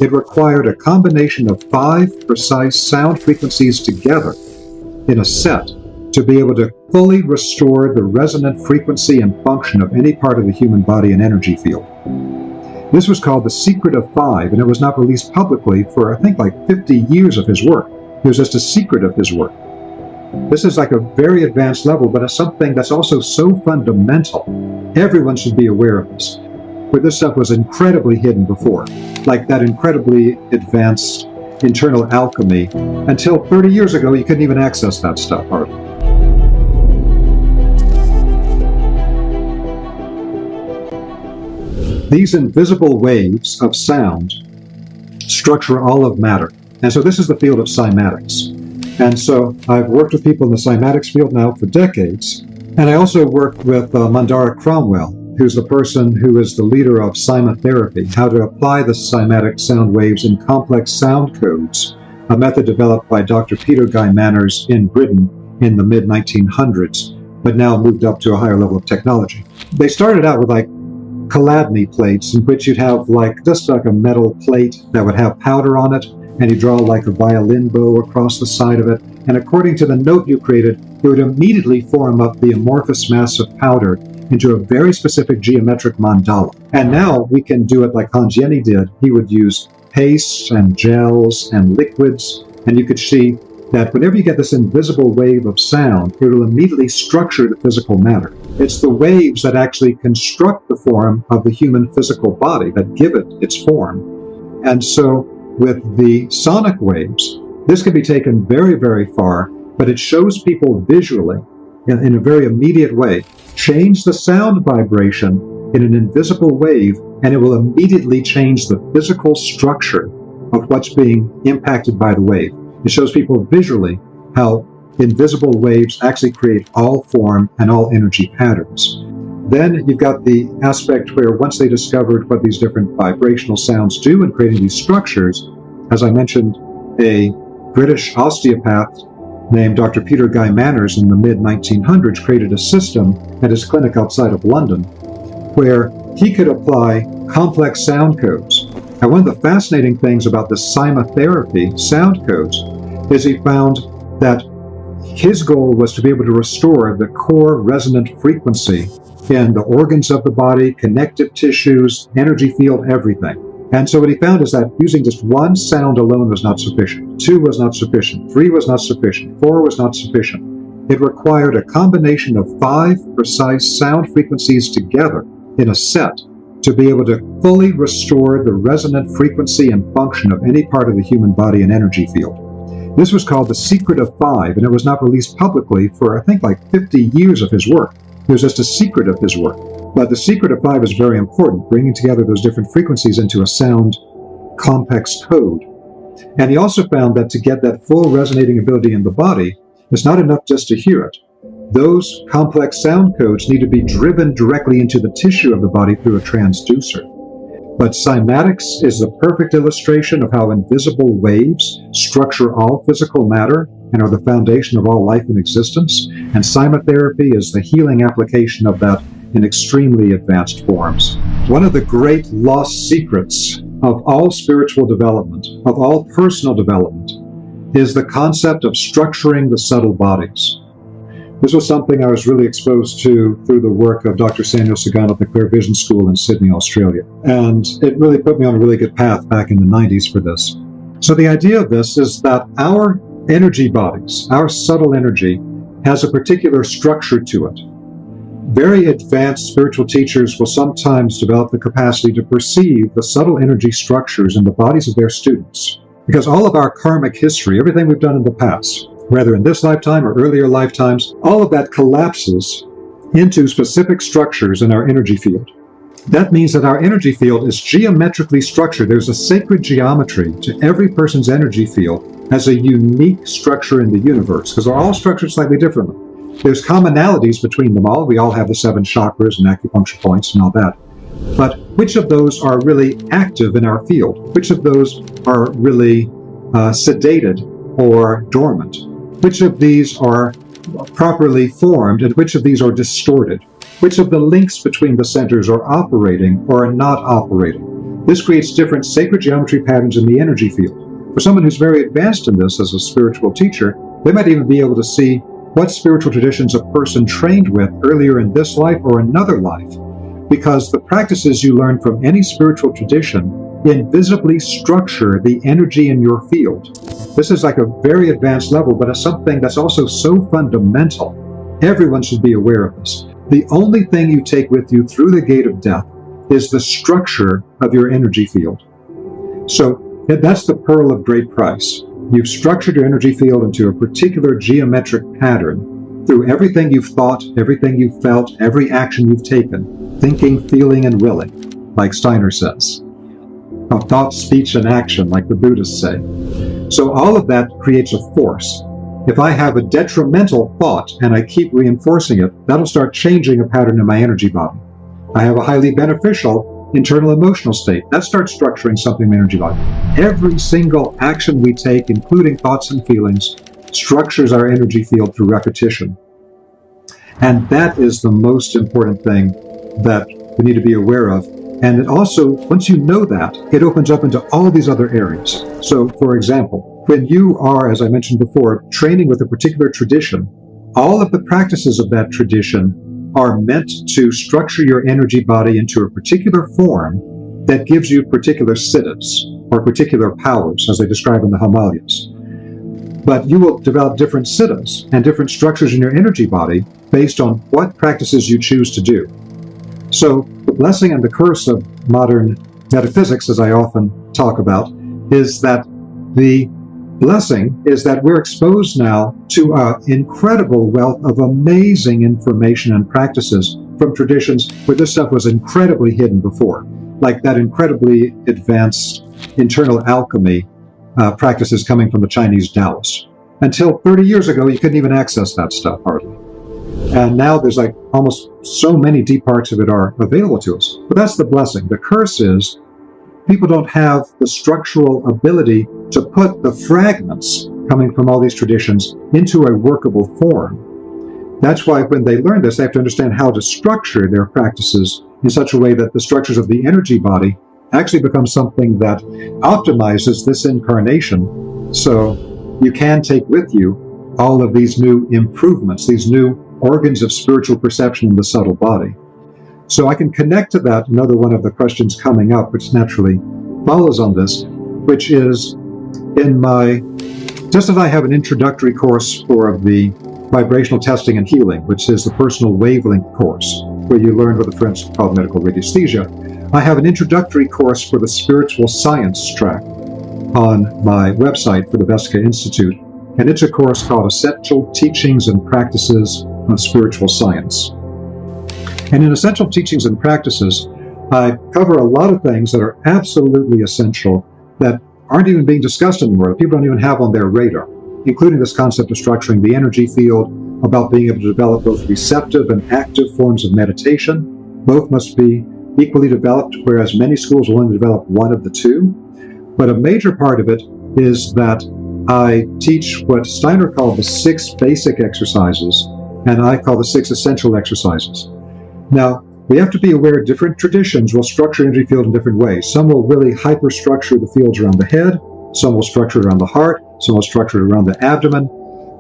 It required a combination of 5 precise sound frequencies together in a set to be able to fully restore the resonant frequency and function of any part of the human body and energy field. This was called The Secret of Five, and it was not released publicly for, I think, like 50 years of his work. It was just a secret of his work. This is like a very advanced level, but it's something that's also so fundamental. Everyone should be aware of this. But this stuff was incredibly hidden before, like that incredibly advanced internal alchemy. Until 30 years ago, you couldn't even access that stuff hardly. These invisible waves of sound structure all of matter. And so this is the field of cymatics. And so I've worked with people in the cymatics field now for decades. And I also worked with Mandara Cromwell, who's the person who is the leader of cymatherapy, how to apply the cymatic sound waves in complex sound codes, a method developed by Dr. Peter Guy Manners in Britain in the mid-1900s, but now moved up to a higher level of technology. They started out with like Chladni plates, in which you'd have like just like a metal plate that would have powder on it, and you draw like a violin bow across the side of it, and according to the note you created, it would immediately form up the amorphous mass of powder into a very specific geometric mandala. And now we can do it like Hans Jenny did. He would use pastes and gels and liquids, and you could see that whenever you get this invisible wave of sound, it will immediately structure the physical matter. It's the waves that actually construct the form of the human physical body, that give it its form. And so with the sonic waves, this can be taken very, very far, but it shows people visually, in a very immediate way, change the sound vibration in an invisible wave, and it will immediately change the physical structure of what's being impacted by the wave. It shows people visually how invisible waves actually create all form and all energy patterns. Then you've got the aspect where once they discovered what these different vibrational sounds do in creating these structures, as I mentioned, a British osteopath named Dr. Peter Guy Manners in the mid-1900s created a system at his clinic outside of London where he could apply complex sound codes. And one of the fascinating things about the cymatherapy sound codes is he found that his goal was to be able to restore the core resonant frequency in the organs of the body, connective tissues, energy field, everything. And so what he found is that using just one sound alone was not sufficient. 2 was not sufficient. 3 was not sufficient. 4 was not sufficient. It required a combination of 5 precise sound frequencies together in a set to be able to fully restore the resonant frequency and function of any part of the human body and energy field. This was called The Secret of Five, and it was not released publicly for, I think, like 50 years of his work. It was just a secret of his work. But The Secret of Five is very important, bringing together those different frequencies into a sound complex code. And he also found that to get that full resonating ability in the body, it's not enough just to hear it. Those complex sound codes need to be driven directly into the tissue of the body through a transducer. But cymatics is the perfect illustration of how invisible waves structure all physical matter and are the foundation of all life and existence. And cymatherapy is the healing application of that in extremely advanced forms. One of the great lost secrets of all spiritual development, of all personal development, is the concept of structuring the subtle bodies. This was something I was really exposed to through the work of Dr. Samuel Sagan at the Clear Vision School in Sydney, Australia. And it really put me on a really good path back in the 90s for this. So the idea of this is that our energy bodies, our subtle energy, has a particular structure to it. Very advanced spiritual teachers will sometimes develop the capacity to perceive the subtle energy structures in the bodies of their students. Because all of our karmic history, everything we've done in the past, whether in this lifetime or earlier lifetimes, all of that collapses into specific structures in our energy field. That means that our energy field is geometrically structured. There's a sacred geometry to every person's energy field as a unique structure in the universe, because they're all structured slightly differently. There's commonalities between them all. We all have the 7 chakras and acupuncture points and all that. But which of those are really active in our field? Which of those are really sedated or dormant? Which of these are properly formed and which of these are distorted? Which of the links between the centers are operating or are not operating? This creates different sacred geometry patterns in the energy field. For someone who's very advanced in this as a spiritual teacher, they might even be able to see what spiritual traditions a person trained with earlier in this life or another life, because the practices you learn from any spiritual tradition invisibly structure the energy in your field. This is like a very advanced level, but it's something that's also so fundamental. Everyone should be aware of this. The only thing you take with you through the gate of death is the structure of your energy field. So that's the pearl of great price. You've structured your energy field into a particular geometric pattern through everything you've thought, everything you've felt, every action you've taken, thinking, feeling, and willing, like Steiner says. Of thought, speech, and action, like the Buddhists say. So all of that creates a force. If I have a detrimental thought and I keep reinforcing it, that'll start changing a pattern in my energy body. I have a highly beneficial internal emotional state. That starts structuring something in my energy body. Every single action we take, including thoughts and feelings, structures our energy field through repetition. And that is the most important thing that we need to be aware of. And it also, once you know that, it opens up into all these other areas. So, for example, when you are, as I mentioned before, training with a particular tradition, all of the practices of that tradition are meant to structure your energy body into a particular form that gives you particular siddhis, or particular powers, as they describe in the Himalayas. But you will develop different siddhis and different structures in your energy body based on what practices you choose to do. So the blessing and the curse of modern metaphysics, as I often talk about, is that the blessing is that we're exposed now to an incredible wealth of amazing information and practices from traditions where this stuff was incredibly hidden before, like that incredibly advanced internal alchemy practices coming from the Chinese Taoists. Until 30 years ago, you couldn't even access that stuff hardly. And now there's like almost so many deep parts of it are available to us. But that's the blessing. The curse is people don't have the structural ability to put the fragments coming from all these traditions into a workable form. That's why when they learn this, they have to understand how to structure their practices in such a way that the structures of the energy body actually become something that optimizes this incarnation, so you can take with you all of these new improvements, these new organs of spiritual perception in the subtle body. So I can connect to that, another one of the questions coming up, which naturally follows on this, which is in my, just as I have an introductory course for the vibrational testing and healing, which is the personal wavelength course, where you learn what the French call medical radiesthesia, I have an introductory course for the spiritual science track on my website for the Vesica Institute, and it's a course called Essential Teachings and Practices of Spiritual Science. And in Essential Teachings and Practices, I cover a lot of things that are absolutely essential that aren't even being discussed anymore, that people don't even have on their radar, including this concept of structuring the energy field, about being able to develop both receptive and active forms of meditation. Both must be equally developed, whereas many schools will only develop one of the two. But a major part of it is that I teach what Steiner called the 6 basic exercises, and I call the 6 essential exercises. Now, we have to be aware different traditions will structure energy field in different ways. Some will really hyperstructure the fields around the head, some will structure it around the heart, some will structure it around the abdomen.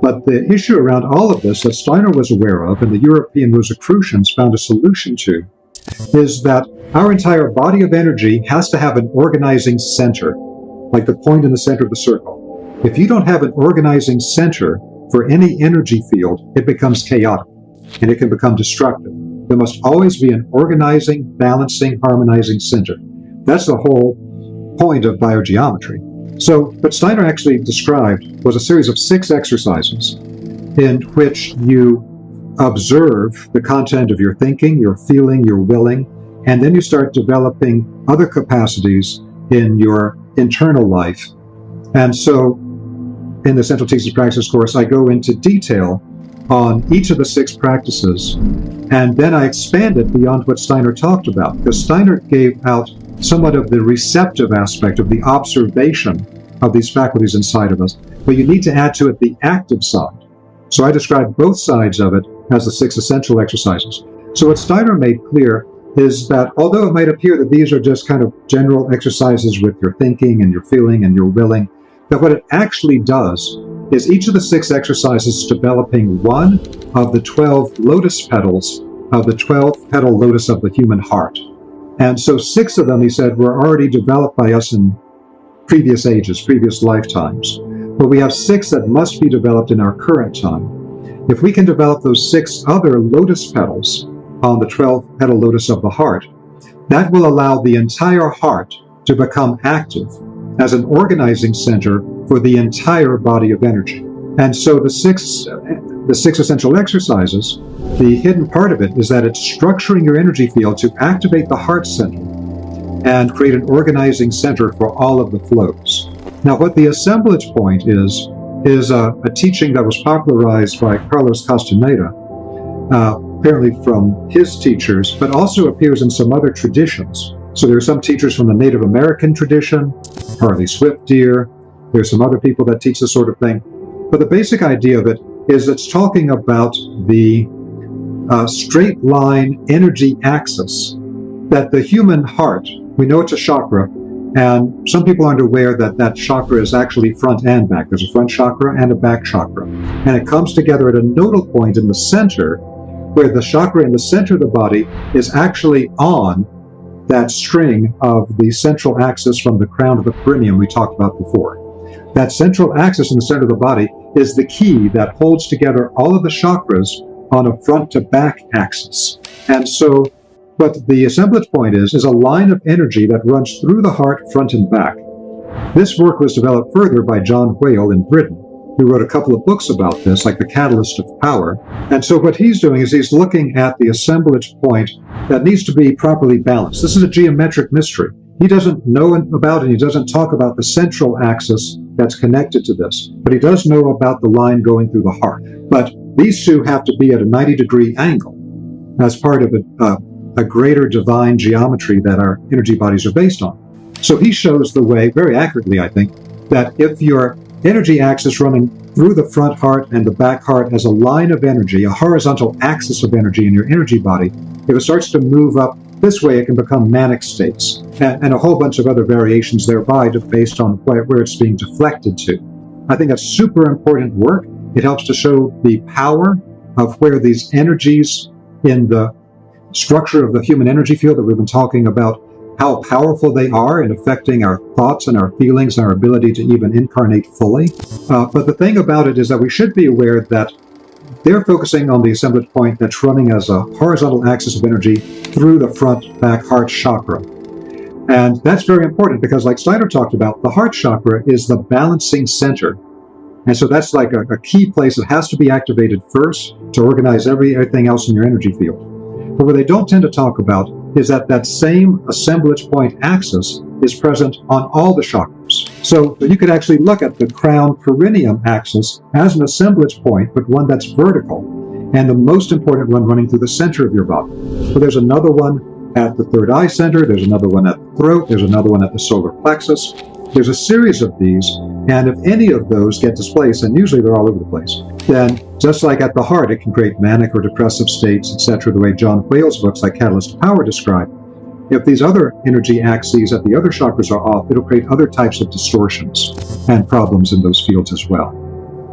But the issue around all of this that Steiner was aware of and the European Rosicrucians found a solution to is that our entire body of energy has to have an organizing center, like the point in the center of the circle. If you don't have an organizing center for any energy field, it becomes chaotic and it can become destructive. There must always be an organizing, balancing, harmonizing center. That's the whole point of biogeometry. So what Steiner actually described was a series of 6 exercises in which you observe the content of your thinking, your feeling, your willing, and then you start developing other capacities in your internal life. And so in the Essential Teachings and Practices course, I go into detail on each of the 6 practices, and then I expand it beyond what Steiner talked about, because Steiner gave out somewhat of the receptive aspect of the observation of these faculties inside of us, but you need to add to it the active side. So I describe both sides of it as the 6 essential exercises. So what Steiner made clear is that although it might appear that these are just kind of general exercises with your thinking and your feeling and your willing, that what it actually does is each of the 6 exercises is developing one of the 12 lotus petals of the 12-petal lotus of the human heart. And so 6 of them, he said, were already developed by us in previous ages, previous lifetimes. But we have 6 that must be developed in our current time. If we can develop those 6 other lotus petals on the 12-petal lotus of the heart, that will allow the entire heart to become active as an organizing center for the entire body of energy. And so the six essential exercises, the hidden part of it is that it's structuring your energy field to activate the heart center and create an organizing center for all of the flows. Now, what the assemblage point is a teaching that was popularized by Carlos Castaneda, apparently from his teachers, but also appears in some other traditions. So there are some teachers from the Native American tradition, Harley Swift Deer. There's some other people that teach this sort of thing. But the basic idea of it is it's talking about the straight line energy axis that the human heart, we know it's a chakra, and some people aren't aware that that chakra is actually front and back. There's a front chakra and a back chakra. And it comes together at a nodal point in the center, where the chakra in the center of the body is actually on that string of the central axis from the crown to the perineum we talked about before. That central axis in the center of the body is the key that holds together all of the chakras on a front to back axis. And so what the assemblage point is a line of energy that runs through the heart, front and back. This work was developed further by John Whale in Britain, who wrote a couple of books about this, like The Catalyst of Power. And so what he's doing is he's looking at the assemblage point that needs to be properly balanced. This is a geometric mystery. He doesn't know about it, and he doesn't talk about the central axis that's connected to this, but he does know about the line going through the heart. But these two have to be at a 90-degree angle as part of a greater divine geometry that our energy bodies are based on. So he shows the way, very accurately, I think, that if your energy axis running through the front heart and the back heart as a line of energy, a horizontal axis of energy in your energy body, if it starts to move up this way, it can become manic states, and a whole bunch of other variations thereby based on where it's being deflected to. I think that's super important work. It helps to show the power of where these energies in the structure of the human energy field that we've been talking about, how powerful they are in affecting our thoughts and our feelings and our ability to even incarnate fully. But the thing about it is that we should be aware that they're focusing on the assemblage point that's running as a horizontal axis of energy through the front back heart chakra. And that's very important because, like Steiner talked about, the heart chakra is the balancing center. And so that's like a key place that has to be activated first to organize everything else in your energy field. But what they don't tend to talk about is that that same assemblage point axis is present on all the chakras. So you could actually look at the crown perineum axis as an assemblage point, but one that's vertical, and the most important one running through the center of your body. So there's another one at the third eye center, there's another one at the throat, there's another one at the solar plexus. There's a series of these, and if any of those get displaced, and usually they're all over the place, then just like at the heart, it can create manic or depressive states, etc., the way John Whale's books like Catalyst of Power describe. If these other energy axes at the other chakras are off, it'll create other types of distortions and problems in those fields as well.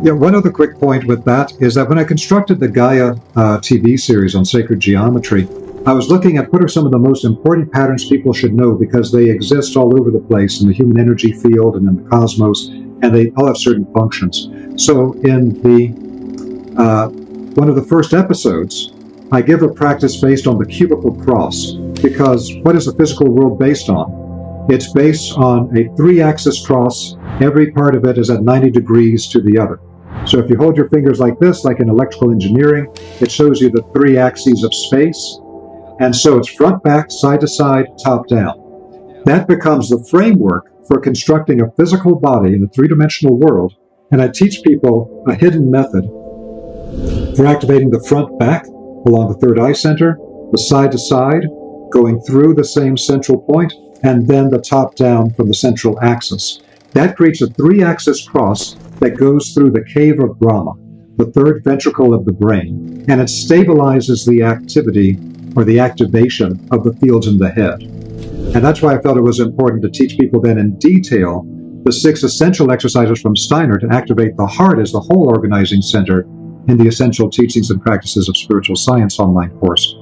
Yeah, one other quick point with that is that when I constructed the Gaia TV series on sacred geometry, I was looking at what are some of the most important patterns people should know because they exist all over the place in the human energy field and in the cosmos, and they all have certain functions. So in the one of the first episodes, I give a practice based on the cubical cross, because what is the physical world based on? It's based on a 3-axis cross. Every part of it is at 90 degrees to the other. So if you hold your fingers like this, like in electrical engineering, it shows you the 3 axes of space. And so it's front, back, side to side, top down. That becomes the framework for constructing a physical body in a 3-dimensional world. And I teach people a hidden method for activating the front back along the third eye center, the side to side, going through the same central point, and then the top down from the central axis. That creates a 3-axis cross that goes through the cave of Brahma, the third ventricle of the brain, and it stabilizes the activity or the activation of the fields in the head. And that's why I felt it was important to teach people then in detail the 6 essential exercises from Steiner to activate the heart as the whole organizing center in the Essential Teachings and Practices of Spiritual Science online course.